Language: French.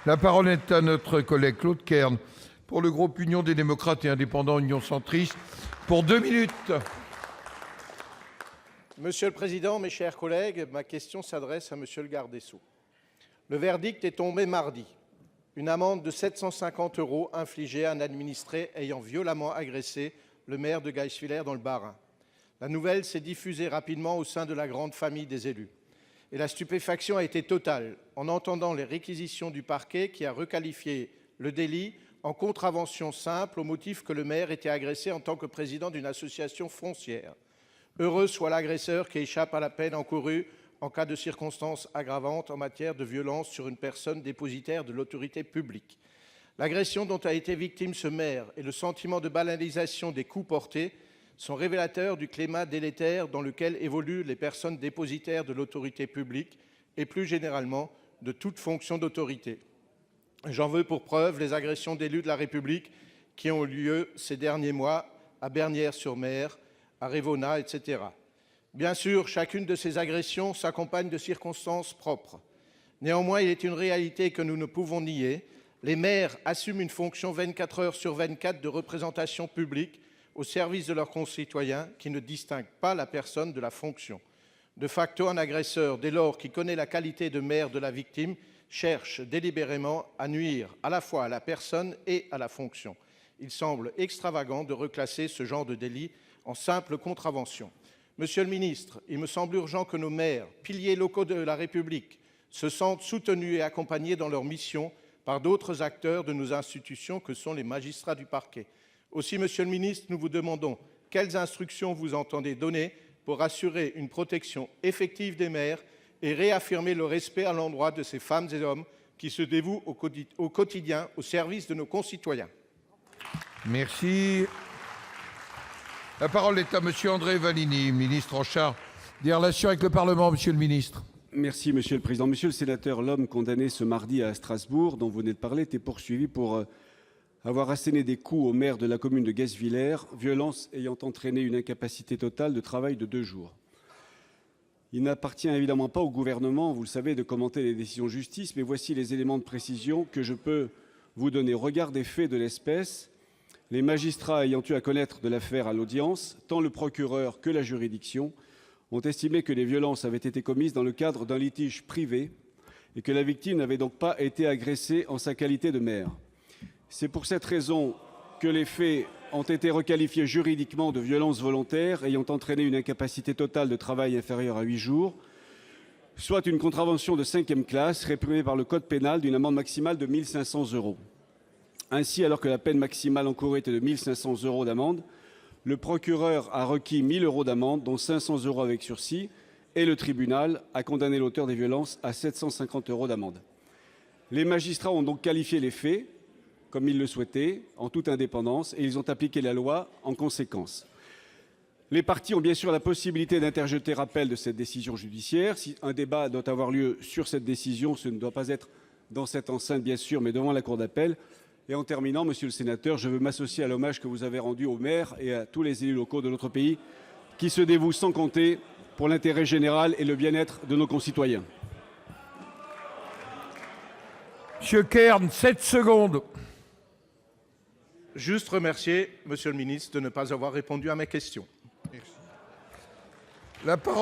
La parole est à notre collègue Claude Kern pour le groupe Union des démocrates et indépendants, Union centriste, pour 2 minutes. Monsieur le Président, mes chers collègues, ma question s'adresse à Monsieur le garde des Sceaux. Le verdict est tombé mardi. Une amende de 750 € infligée à un administré ayant violemment agressé le maire de Guebwiller dans le Bas-Rhin. La nouvelle s'est diffusée rapidement au sein de la grande famille des élus. Et la stupéfaction a été totale en entendant les réquisitions du parquet qui a requalifié le délit en contravention simple au motif que le maire était agressé en tant que président d'une association foncière. Heureux soit l'agresseur qui échappe à la peine encourue en cas de circonstances aggravantes en matière de violence sur une personne dépositaire de l'autorité publique. L'agression dont a été victime ce maire et le sentiment de banalisation des coups portés sont révélateurs du climat délétère dans lequel évoluent les personnes dépositaires de l'autorité publique et plus généralement de toute fonction d'autorité. J'en veux pour preuve les agressions d'élus de la République qui ont eu lieu ces derniers mois à Bernières-sur-Mer, à Révona, etc. Bien sûr, chacune de ces agressions s'accompagne de circonstances propres. Néanmoins, il est une réalité que nous ne pouvons nier. Les maires assument une fonction 24 heures sur 24 de représentation publique au service de leurs concitoyens qui ne distingue pas la personne de la fonction. De facto, un agresseur, dès lors qu'il connaît la qualité de maire de la victime, cherche délibérément à nuire à la fois à la personne et à la fonction. Il semble extravagant de reclasser ce genre de délit en simple contravention. Monsieur le ministre, il me semble urgent que nos maires, piliers locaux de la République, se sentent soutenus et accompagnés dans leur mission par d'autres acteurs de nos institutions que sont les magistrats du parquet. Aussi, Monsieur le ministre, nous vous demandons quelles instructions vous entendez donner pour assurer une protection effective des maires et réaffirmer le respect à l'endroit de ces femmes et hommes qui se dévouent au quotidien au service de nos concitoyens. Merci. La parole est à Monsieur André Vallini, ministre en charge des relations avec le Parlement. Monsieur le ministre. Merci, Monsieur le Président. Monsieur le sénateur, l'homme condamné ce mardi à Strasbourg, dont vous venez de parler, était poursuivi pour avoir asséné des coups au maire de la commune de Guebwiller, violence ayant entraîné une incapacité totale de travail de 2 jours. Il n'appartient évidemment pas au gouvernement, vous le savez, de commenter les décisions de justice, mais voici les éléments de précision que je peux vous donner. Au regard des faits de l'espèce, les magistrats ayant eu à connaître de l'affaire à l'audience, tant le procureur que la juridiction, ont estimé que les violences avaient été commises dans le cadre d'un litige privé et que la victime n'avait donc pas été agressée en sa qualité de maire. C'est pour cette raison que les faits ont été requalifiés juridiquement de violences volontaires ayant entraîné une incapacité totale de travail inférieure à 8 jours, soit une contravention de 5e classe réprimée par le code pénal d'une amende maximale de 1 500 €. Ainsi, alors que la peine maximale encourue était de 1 500 € d'amende, le procureur a requis 1 000 € d'amende, dont 500 € avec sursis, et le tribunal a condamné l'auteur des violences à 750 € d'amende. Les magistrats ont donc qualifié les faits comme ils le souhaitaient, en toute indépendance, et ils ont appliqué la loi en conséquence. Les parties ont bien sûr la possibilité d'interjeter rappel de cette décision judiciaire. Si un débat doit avoir lieu sur cette décision, ce ne doit pas être dans cette enceinte, bien sûr, mais devant la cour d'appel. Et en terminant, Monsieur le sénateur, je veux m'associer à l'hommage que vous avez rendu aux maires et à tous les élus locaux de notre pays qui se dévouent sans compter pour l'intérêt général et le bien-être de nos concitoyens. Monsieur Kern, 7 secondes. Juste remercier, Monsieur le ministre, de ne pas avoir répondu à mes questions. La parole